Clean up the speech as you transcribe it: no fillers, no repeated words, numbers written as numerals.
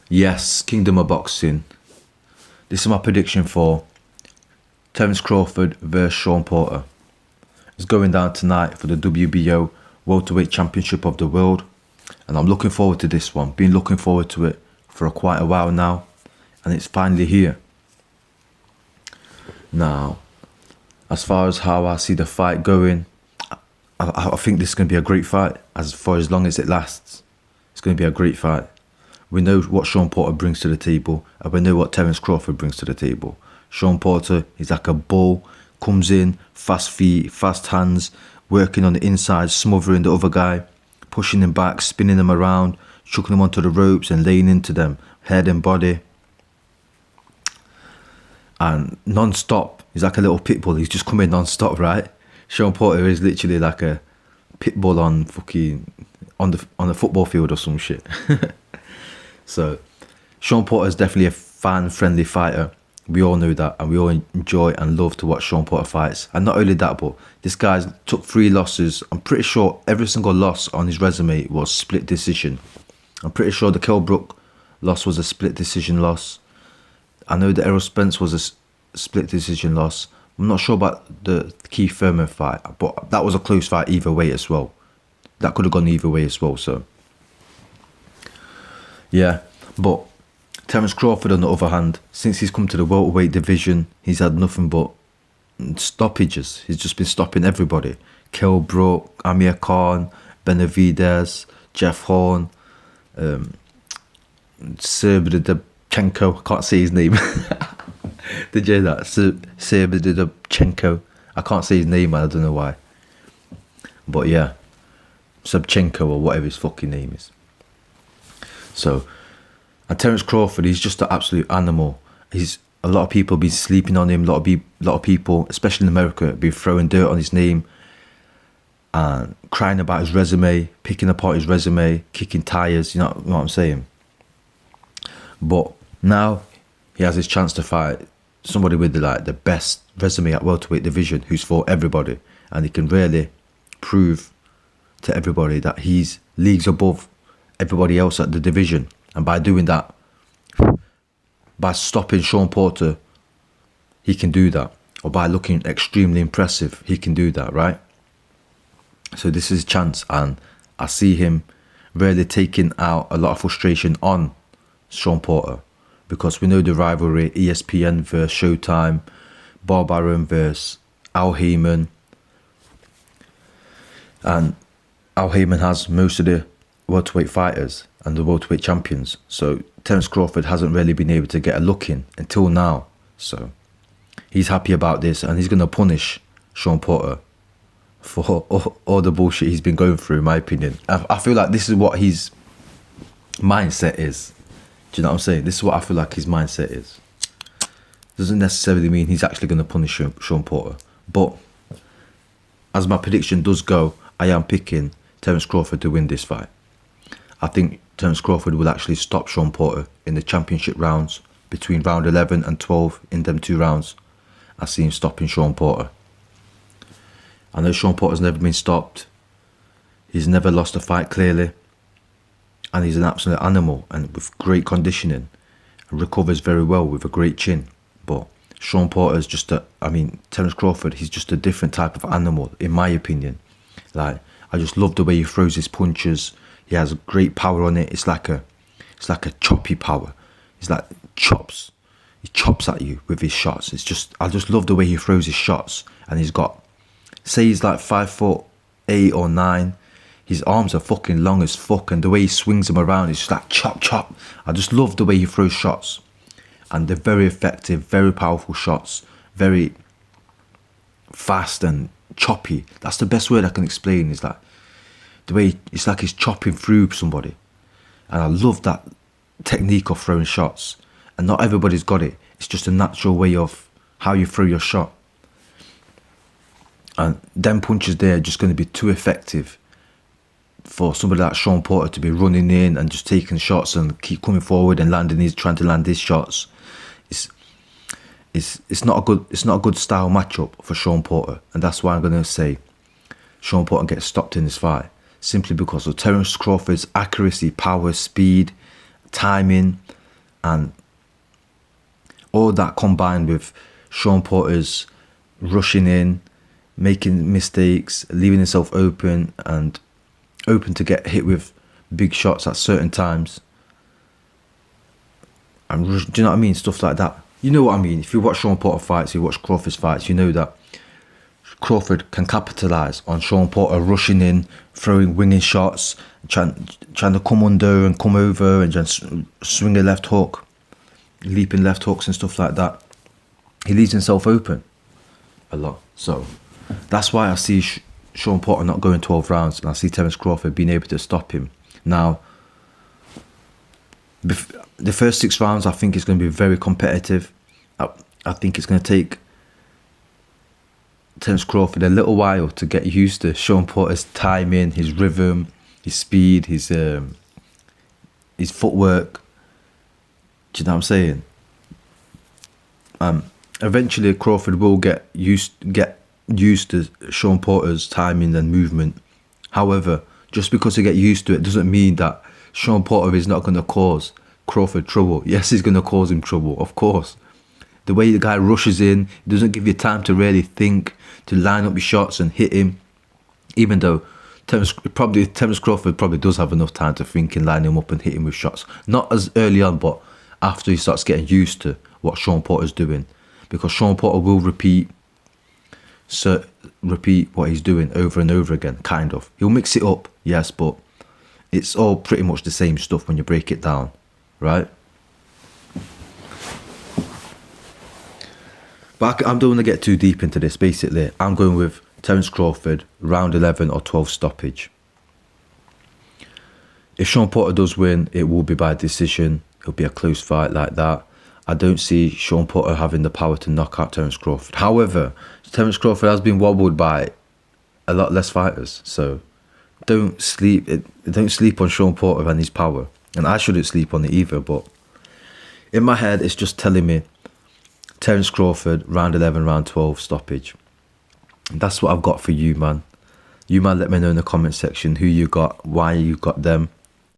Yes, Kingdom of Boxing. This is my prediction for Terrence Crawford versus Shawn Porter. It's going down tonight for the WBO Welterweight Championship of the World. And I'm looking forward to this one. Been looking forward to it for quite a while now. And it's finally here. Now, as far as how I see the fight going, I think this is going to be a great fight. For as long as it lasts, it's going to be a great fight. We know what Shawn Porter brings to the table, and we know what Terrence Crawford brings to the table. Shawn Porter is like a bull, comes in, fast feet, fast hands, working on the inside, smothering the other guy, pushing him back, spinning him around, chucking him onto the ropes and laying into them, head and body. And non-stop, he's like a little pit bull. He's just coming non-stop, right? Shawn Porter is literally like a pit bull on the football field or some shit. So, Shawn Porter is definitely a fan-friendly fighter. We all know that, and we all enjoy and love to watch Shawn Porter fights. And not only that, but this guy's took 3 losses. I'm pretty sure every single loss on his resume was split decision. I'm pretty sure the Kell Brook loss was a split decision loss. I know the Errol Spence was a split decision loss. I'm not sure about the Keith Thurman fight, but that was a close fight either way as well. That could have gone either way as well, so. Yeah, but Terrence Crawford, on the other hand, since he's come to the welterweight division, he's had nothing but stoppages. He's just been stopping everybody. Kell Brook, Amir Khan, Benavidez, Jeff Horn, Serbidichenko. I can't say his name. Did you hear that? Serbidichenko. I can't say his name, I don't know why. But yeah, Sebchenko or whatever his fucking name is. So, and Terrence Crawford, he's just an absolute animal. A lot of people be sleeping on him. A lot of people, especially in America, be throwing dirt on his name and crying about his resume, picking apart his resume, kicking tires. You know what I'm saying? But now he has his chance to fight somebody with the best resume at welterweight division, who's fought everybody, and he can really prove to everybody that he's leagues above everybody else at the division. And by doing that, by stopping Shawn Porter, he can do that. Or by looking extremely impressive, he can do that, right? So this is his chance, and I see him really taking out a lot of frustration on Shawn Porter, because we know the rivalry, ESPN versus Showtime, Bob Arum versus Al Heyman, and Al Heyman has most of the welterweight fighters and the welterweight champions. So Terrence Crawford hasn't really been able to get a look in until now. So he's happy about this, and he's going to punish Shawn Porter for all the bullshit he's been going through, in my opinion. I feel like this is what his mindset is. Do you know what I'm saying? This is what I feel like his mindset is. Doesn't necessarily mean he's actually going to punish Shawn Porter. But as my prediction does go, I am picking Terrence Crawford to win this fight. I think Terrence Crawford will actually stop Shawn Porter in the championship rounds, between round 11 and 12. In them 2 rounds, I see him stopping Shawn Porter. I know Shawn Porter's never been stopped. He's never lost a fight clearly. And he's an absolute animal, and with great conditioning, and recovers very well with a great chin. But Shawn Porter is Terrence Crawford, he's just a different type of animal, in my opinion. I just love the way he throws his punches. He has great power on it. It's like a choppy power. It's like chops. He chops at you with his shots. I just love the way he throws his shots. And he's got, say he's like 5'8" or 9. His arms are fucking long as fuck, and the way he swings them around is just like chop, chop. I just love the way he throws shots. And they're very effective, very powerful shots. Very fast and choppy. That's the best word I can explain. Is like the way it's like he's chopping through somebody. And I love that technique of throwing shots. And not everybody's got it. It's just a natural way of how you throw your shot. And them punches there are just going to be too effective for somebody like Shawn Porter to be running in and just taking shots and keep coming forward and trying to land his shots. It's not a good style matchup for Shawn Porter, and that's why I'm going to say Shawn Porter gets stopped in this fight, simply because of Terrence Crawford's accuracy, power, speed, timing, And all that combined with Shawn Porter's rushing in, making mistakes, leaving himself open and open to get hit with big shots at certain times. And do you know what I mean? Stuff like that. You know what I mean? If you watch Shawn Porter fights, you watch Crawford's fights, you know that Crawford can capitalise on Shawn Porter rushing in, throwing winging shots, trying to come under and come over and just swing a left hook, leaping left hooks and stuff like that. He leaves himself open a lot. So that's why I see Shawn Porter not going 12 rounds, and I see Terrence Crawford being able to stop him. Now, the first 6 rounds I think is going to be very competitive. I think it's going to take Terrence Crawford a little while to get used to Shawn Porter's timing, his rhythm, his speed, his footwork. Do you know what I'm saying? Eventually Crawford will get used to Shawn Porter's timing and movement. However, just because he get used to it doesn't mean that Shawn Porter is not going to cause Crawford trouble. Yes, he's going to cause him trouble, of course. The way the guy rushes in, he doesn't give you time to really think, to line up your shots and hit him. Even though Terrence Crawford probably does have enough time to think and line him up and hit him with shots. Not as early on, but after he starts getting used to what Shawn Porter's doing. Because Shawn Porter will repeat what he's doing over and over again, kind of. He'll mix it up, yes, but it's all pretty much the same stuff when you break it down, right? But I don't want to get too deep into this. Basically, I'm going with Terrence Crawford, round 11 or 12 stoppage. If Shawn Porter does win, it will be by decision. It'll be a close fight like that. I don't see Shawn Porter having the power to knock out Terrence Crawford. However, Terrence Crawford has been wobbled by a lot less fighters. So don't sleep on Shawn Porter and his power. And I shouldn't sleep on it either. But in my head, it's just telling me Terrence Crawford, round 11, round 12 stoppage. And that's what I've got for you, man. You, man, let me know in the comment section who you got, why you got them.